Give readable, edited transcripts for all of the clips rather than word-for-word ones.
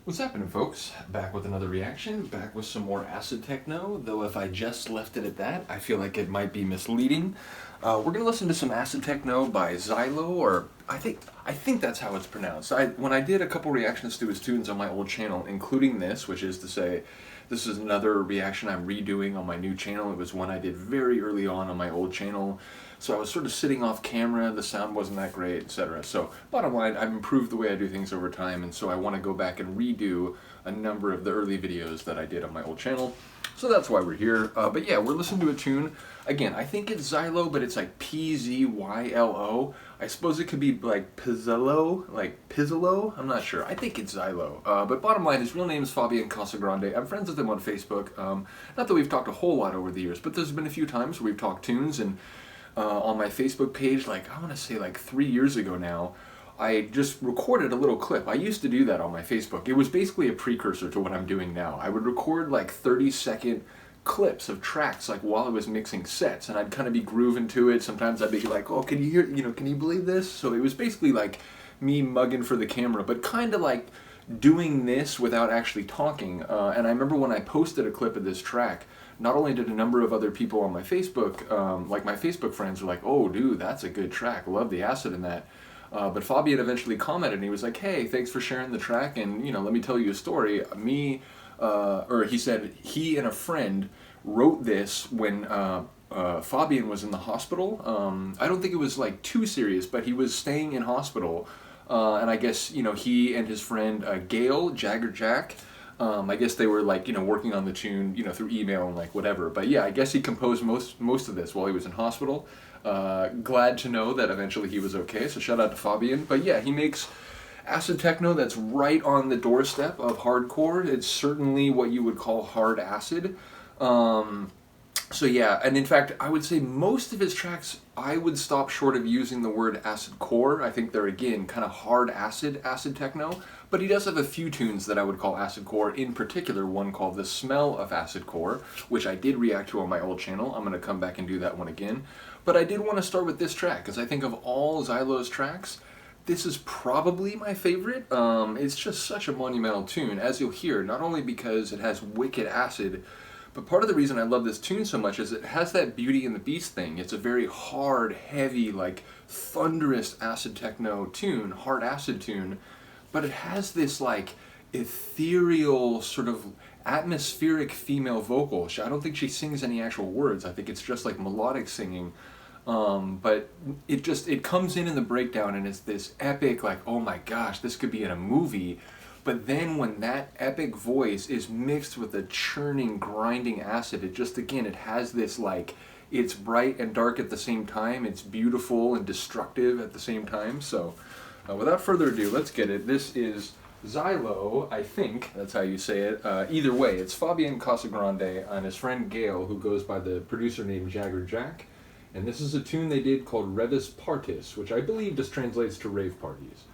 What's happening, folks? Back with another reaction, back with some more acid-techno, though if I just left it at that, I feel like it might be misleading. We're going to listen to some acid-techno by Pzylo, or I think that's how it's pronounced. When I did a couple reactions to his tunes on my old channel, including this, which is to say, this is another reaction I'm redoing on my new channel. It was one I did very early on my old channel. So I was sort of sitting off camera, the sound wasn't that great, etc. So bottom line, I've improved the way I do things over time, and so I want to go back and redo a number of the early videos that I did on my old channel. So that's why we're here. But yeah, we're listening to a tune. Again, I think it's Pzylo, but it's like P-Z-Y-L-O. I suppose it could be like Pzylo, like Pzylo? I'm not sure. I think it's Pzylo. But bottom line, his real name is Fabien Casagrande. I'm friends with him on Facebook. Not that we've talked a whole lot over the years, but there's been a few times where we've talked tunes, and on my Facebook page, like I want to say like 3 years ago now, I just recorded a little clip. I used to do that on my Facebook. It was basically a precursor to what I'm doing now. I would record like 30-second clips of tracks like while I was mixing sets, and I'd kind of be grooving to it. Sometimes I'd be like, oh, can you hear, can you believe this? So it was basically like me mugging for the camera, but kind of like doing this without actually talking. And I remember when I posted a clip of this track, not only did a number of other people on my Facebook, like my Facebook friends, were like, oh dude, that's a good track, love the acid in that. But Fabien eventually commented, and he was like, hey, thanks for sharing the track, and let me tell you a story. Or he said he and a friend wrote this when Fabien was in the hospital. I don't think it was like too serious, but he was staying in hospital, and I guess he and his friend Gail, Jagger Jack, I guess they were like working on the tune through email and like whatever. But yeah, I guess he composed most of this while he was in hospital. Glad to know that eventually he was okay, so shout out to Fabien. But yeah, he makes acid techno that's right on the doorstep of hardcore. It's certainly what you would call hard acid. So yeah, and in fact, I would say most of his tracks, I would stop short of using the word acid core. I think they're, again, kind of hard acid techno, but he does have a few tunes that I would call acid core, in particular one called The Smell of Acid Core, which I did react to on my old channel. I'm going to come back and do that one again. But I did want to start with this track, because I think of all Pzylo's tracks, this is probably my favorite. It's just such a monumental tune, as you'll hear, not only because it has wicked acid, but part of the reason I love this tune so much is it has that Beauty and the Beast thing. It's a very hard, heavy, like thunderous acid techno tune, hard acid tune, but it has this like ethereal sort of atmospheric female vocal. I don't think she sings any actual words. I think it's just like melodic singing. But it comes in the breakdown, and it's this epic, like, oh my gosh, this could be in a movie. But then when that epic voice is mixed with the churning, grinding acid, it just, again, it has this, like, it's bright and dark at the same time, it's beautiful and destructive at the same time. So without further ado, let's get it. This is Pzylo, I think that's how you say it. Either way, it's Fabien Casagrande and his friend Gail, who goes by the producer named Jagger Jack. And this is a tune they did called Reves Partis, which I believe just translates to rave parties.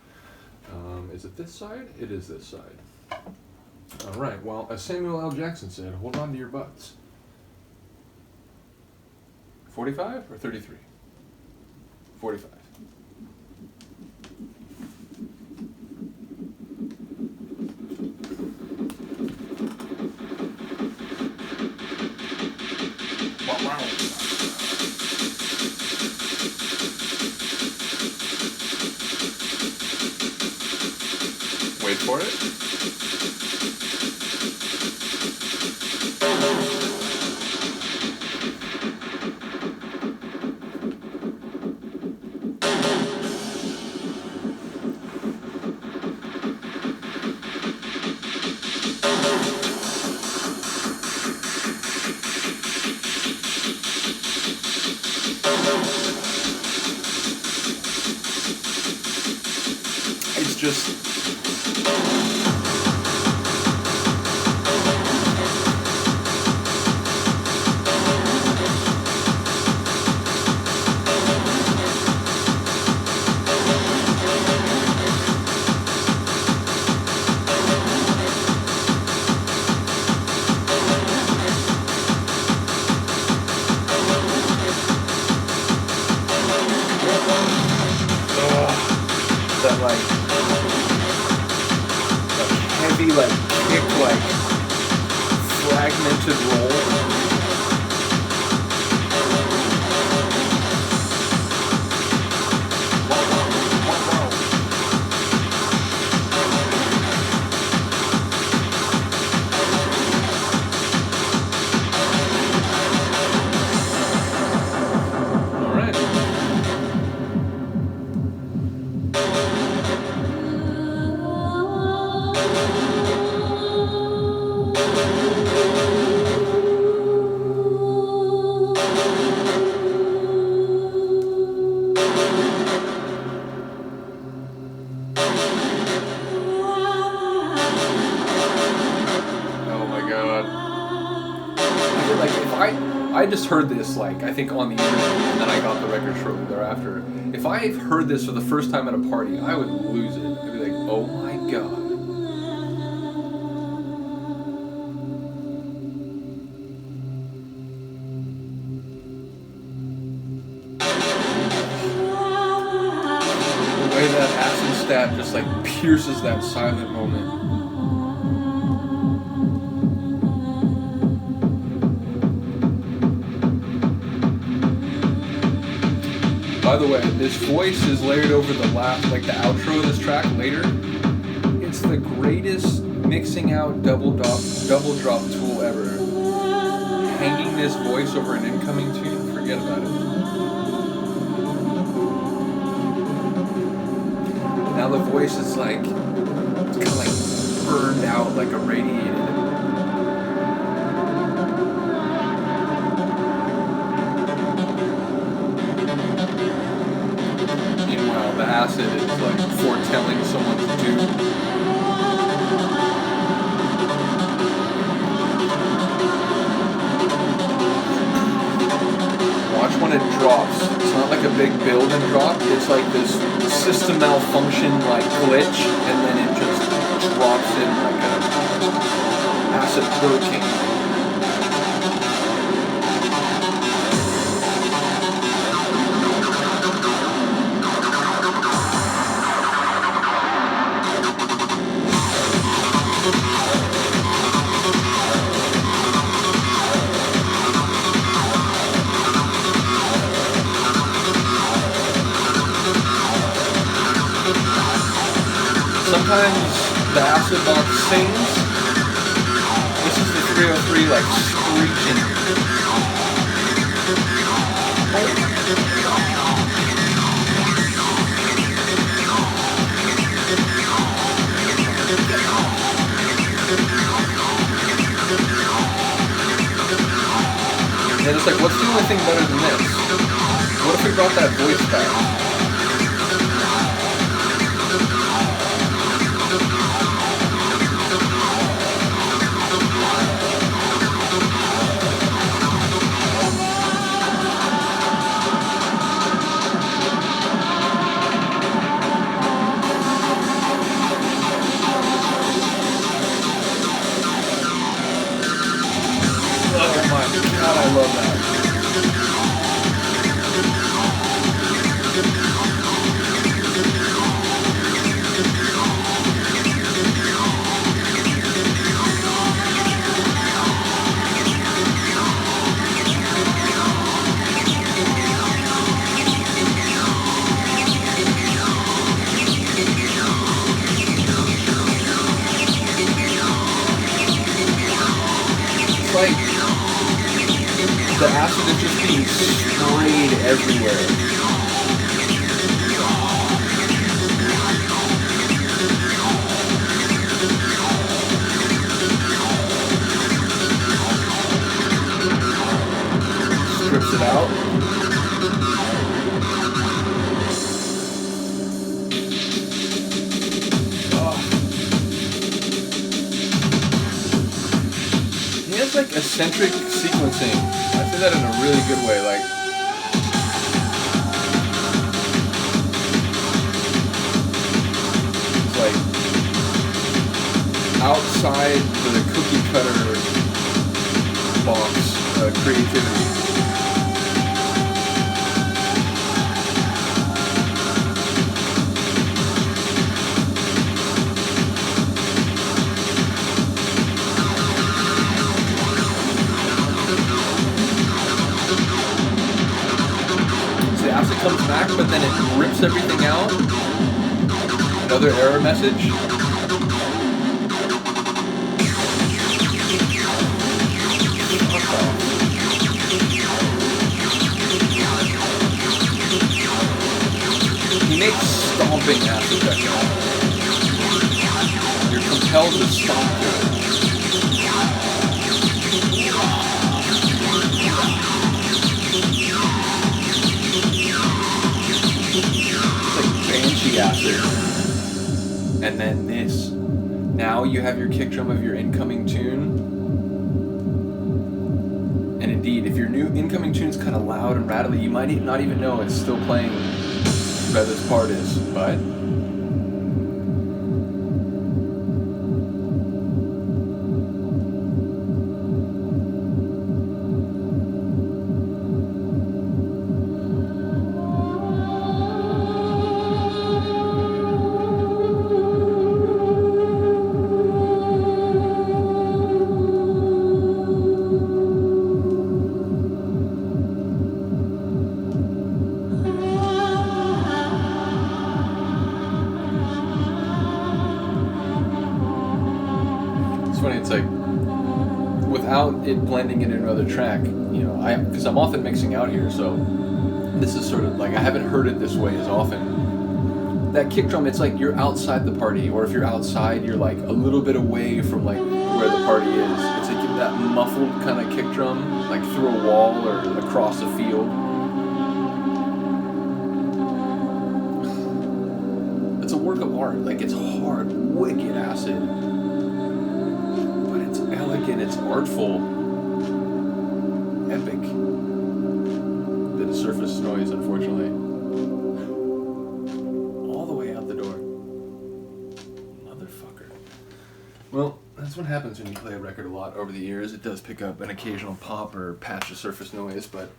Is it this side? It is this side. Alright, well, as Samuel L. Jackson said, hold on to your butts. 45 or 33? 45. Wow. Wait for it. It's just that like heavy, like, kick, like, fragmented roll. I just heard this, like, I think on the internet, and then I got the record shortly thereafter. If I heard this for the first time at a party, I would lose it. I'd be like, oh my god. The way that acid stab just, like, pierces that silent moment. By the way, this voice is layered over the last, like the outro of this track later. It's the greatest mixing out double drop tool ever. Hanging this voice over an incoming tune, forget about it. Now the voice is like, it's kind of like burned out, like irradiated. The acid is like foretelling someone's doom. Watch when it drops. It's not like a big build and drop. It's like this system malfunction like glitch, and then it just drops in like a acid hurricane. Sometimes the acid box sings. This is the 303 like screeching. And it's like, what's the only thing better than this? What if we brought that voice back? I love that. It's like the acid is just being sprayed everywhere. Strips it out. He has like eccentric sequencing. I say that in a really good way, like it's like outside the cookie cutter box creativity. and then it rips everything out. Another error message. He makes stomping acid-techno. You're compelled to stomp to it. It's like banshee acid. And then this. Now you have your kick drum of your incoming tune. And indeed, if your new incoming tune's kind of loud and rattly, you might not even know it's still playing Reves Partis, but it's funny, it's like, without it blending into another track, you know, because I'm often mixing out here, so this is sort of like, I haven't heard it this way as often. That kick drum, it's like you're outside the party, or if you're outside, you're like a little bit away from like where the party is. It's like that muffled kind of kick drum, like through a wall or across a field. It's a work of art, like it's hard, wicked acid. It's elegant, it's artful, epic. Bit of surface noise, unfortunately. All the way out the door. Motherfucker. Well, that's what happens when you play a record a lot over the years. It does pick up an occasional pop or patch of surface noise, but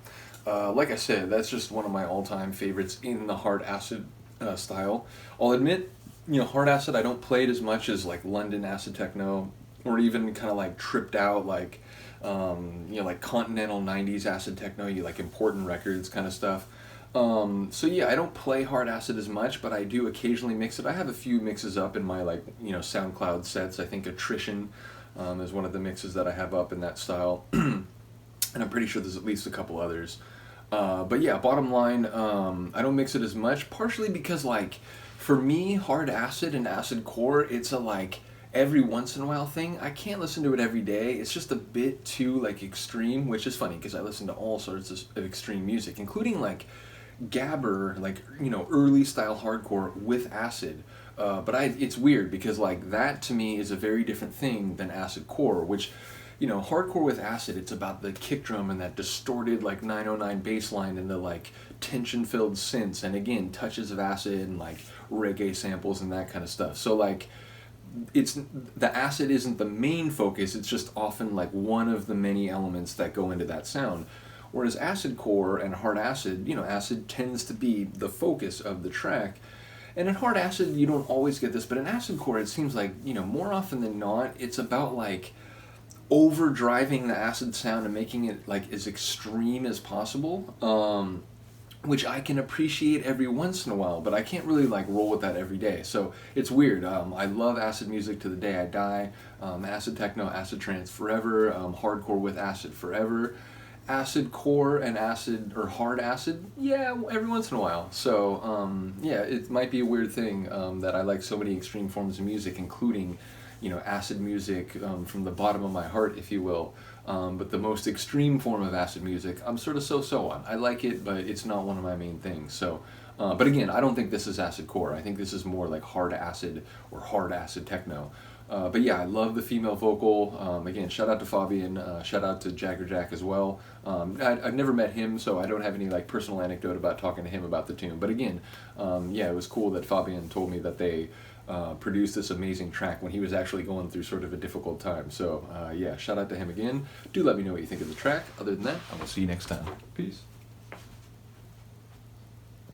like I said, that's just one of my all-time favorites in the hard acid style. I'll admit, you know, hard acid, I don't play it as much as like London acid techno, or even kind of like tripped out, like, you know, like continental 90s acid techno, you like important records kind of stuff. So yeah, I don't play hard acid as much, but I do occasionally mix it. I have a few mixes up in my, like, you know, SoundCloud sets. I think Attrition is one of the mixes that I have up in that style. And I'm pretty sure there's at least a couple others. But yeah, bottom line, I don't mix it as much, partially because, like, for me, hard acid and acid core, it's a, like, every once in a while thing. I can't listen to it every day. It's just a bit too, like, extreme, which is funny because I listen to all sorts of extreme music, including, like, gabber, like, you know, early style hardcore with acid. But it's weird because, like, that to me is a very different thing than acid core, which, you know, hardcore with acid, it's about the kick drum and that distorted, like, 909 bass line and the, like, tension-filled synths, and again, touches of acid and, like, reggae samples and that kind of stuff. So, like, it's, the acid isn't the main focus, it's just often, like, one of the many elements that go into that sound. Whereas acid core and hard acid, you know, acid tends to be the focus of the track. And in hard acid, you don't always get this, but in acid core, it seems like, you know, more often than not, it's about, like, overdriving the acid sound and making it, like, as extreme as possible, which I can appreciate every once in a while, but I can't really, like, roll with that every day. So it's weird. I love acid music to the day I die. Acid techno, acid trance forever. Hardcore with acid forever. Acid core and acid, or hard acid, yeah, every once in a while. So yeah, it might be a weird thing that I like so many extreme forms of music, including, you know, acid music from the bottom of my heart, if you will. But the most extreme form of acid music, I'm sort of so-so on. I like it, but it's not one of my main things. So, but again, I don't think this is acid core. I think this is more like hard acid or hard acid techno. But yeah, I love the female vocal. Again, shout out to Fabien, shout out to Jagger Jack as well. I've never met him, so I don't have any, like, personal anecdote about talking to him about the tune. But again, yeah, it was cool that Fabien told me that they produced this amazing track when he was actually going through sort of a difficult time. So yeah, shout out to him again. Do let me know what you think of the track. Other than that, I will see you next time. Peace.